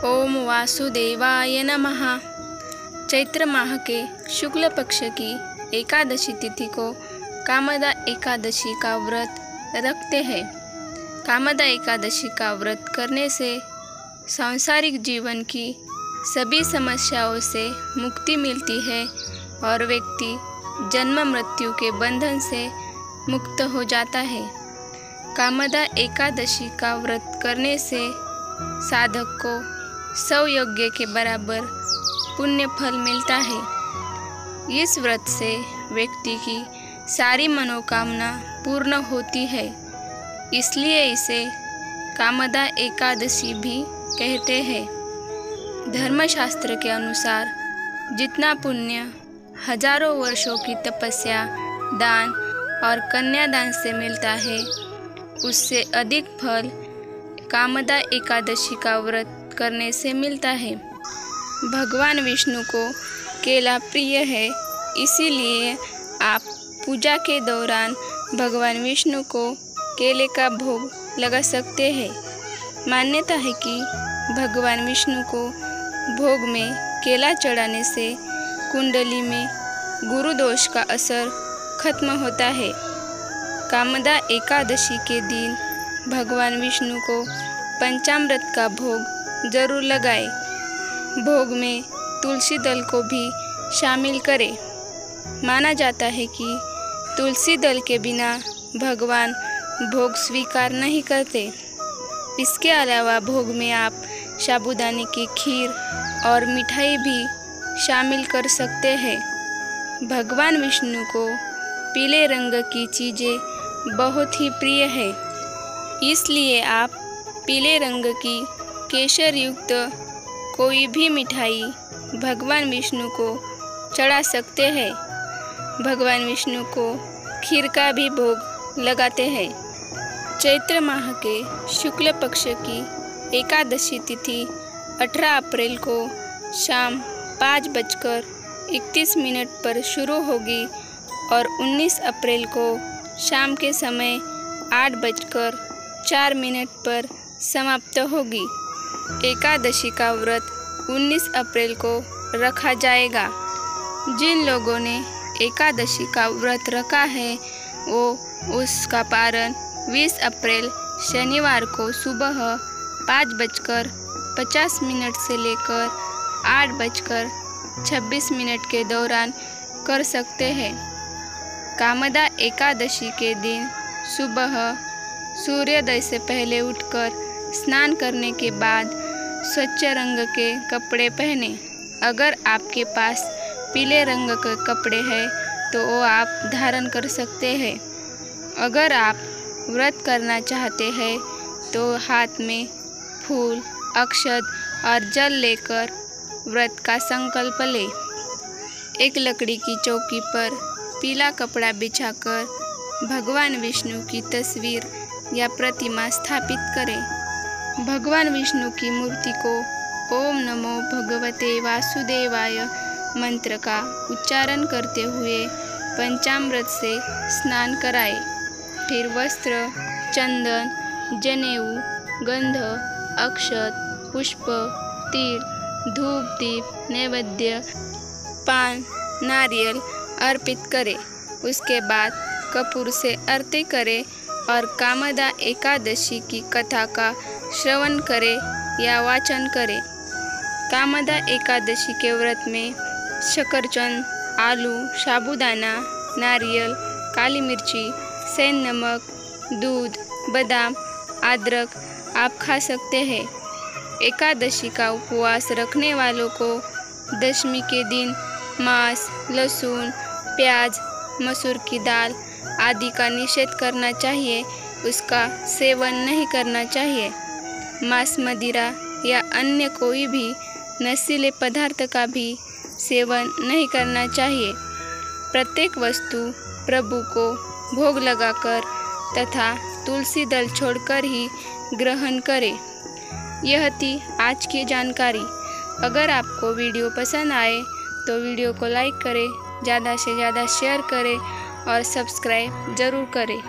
ओम वासुदेवाय नमः। चैत्र माह के शुक्ल पक्ष की एकादशी तिथि को कामदा एकादशी का व्रत रखते हैं। कामदा एकादशी का व्रत करने से सांसारिक जीवन की सभी समस्याओं से मुक्ति मिलती है और व्यक्ति जन्म मृत्यु के बंधन से मुक्त हो जाता है। कामदा एकादशी का व्रत करने से साधक को 100 यज्ञ के बराबर पुण्य फल मिलता है। इस व्रत से व्यक्ति की सारी मनोकामना पूर्ण होती है, इसलिए इसे कामदा एकादशी भी कहते हैं। धर्मशास्त्र के अनुसार जितना पुण्य हजारों वर्षों की तपस्या, दान और कन्यादान से मिलता है, उससे अधिक फल कामदा एकादशी का व्रत करने से मिलता है। भगवान विष्णु को केला प्रिय है, इसीलिए आप पूजा के दौरान भगवान विष्णु को केले का भोग लगा सकते हैं। मान्यता है कि भगवान विष्णु को भोग में केला चढ़ाने से कुंडली में गुरु दोष का असर खत्म होता है। कामदा एकादशी के दिन भगवान विष्णु को पंचामृत का भोग जरूर लगाएं। भोग में तुलसी दल को भी शामिल करें। माना जाता है कि तुलसी दल के बिना भगवान भोग स्वीकार नहीं करते। इसके अलावा भोग में आप साबूदाने की खीर और मिठाई भी शामिल कर सकते हैं। भगवान विष्णु को पीले रंग की चीज़ें बहुत ही प्रिय है, इसलिए आप पीले रंग की केसर युक्त कोई भी मिठाई भगवान विष्णु को चढ़ा सकते हैं। भगवान विष्णु को खीर का भी भोग लगाते हैं। चैत्र माह के शुक्ल पक्ष की एकादशी तिथि 18 अप्रैल को शाम 5:31 पर शुरू होगी और 19 अप्रैल को शाम के समय 8:04 पर समाप्त होगी। एकादशी का व्रत 19 अप्रैल को रखा जाएगा। जिन लोगों ने एकादशी का व्रत रखा है वो उसका पारण 20 अप्रैल शनिवार को सुबह 5:50 से लेकर 8:26 के दौरान कर सकते हैं। कामदा एकादशी के दिन सुबह सूर्योदय से पहले उठकर स्नान करने के बाद स्वच्छ रंग के कपड़े पहने। अगर आपके पास पीले रंग के कपड़े हैं तो वो आप धारण कर सकते हैं। अगर आप व्रत करना चाहते हैं तो हाथ में फूल, अक्षत और जल लेकर व्रत का संकल्प लें। एक लकड़ी की चौकी पर पीला कपड़ा बिछाकर भगवान विष्णु की तस्वीर या प्रतिमा स्थापित करें। भगवान विष्णु की मूर्ति को ओम नमो भगवते वासुदेवाय मंत्र का उच्चारण करते हुए पंचामृत से स्नान कराएं। फिर वस्त्र, चंदन, जनेऊ, गंध, अक्षत, पुष्प, तिल, धूप, दीप, नैवेद्य, पान, नारियल अर्पित करें। उसके बाद कपूर से आरती करें और कामदा एकादशी की कथा का श्रवण करें या वाचन करें। कामदा एकादशी के व्रत में शकरचंद, आलू, साबूदाना, नारियल, काली मिर्ची, सेंध नमक, दूध, बादाम, अदरक आप खा सकते हैं। एकादशी का उपवास रखने वालों को दशमी के दिन मांस, लहसुन, प्याज, मसूर की दाल आदि का निषेध करना चाहिए। उसका सेवन नहीं करना चाहिए। मांस, मदिरा या अन्य कोई भी नशीले पदार्थ का भी सेवन नहीं करना चाहिए। प्रत्येक वस्तु प्रभु को भोग लगाकर तथा तुलसी दल छोड़कर ही ग्रहण करें। यह थी आज की जानकारी। अगर आपको वीडियो पसंद आए तो वीडियो को लाइक करें, ज़्यादा से ज़्यादा शेयर करें और सब्सक्राइब ज़रूर करें।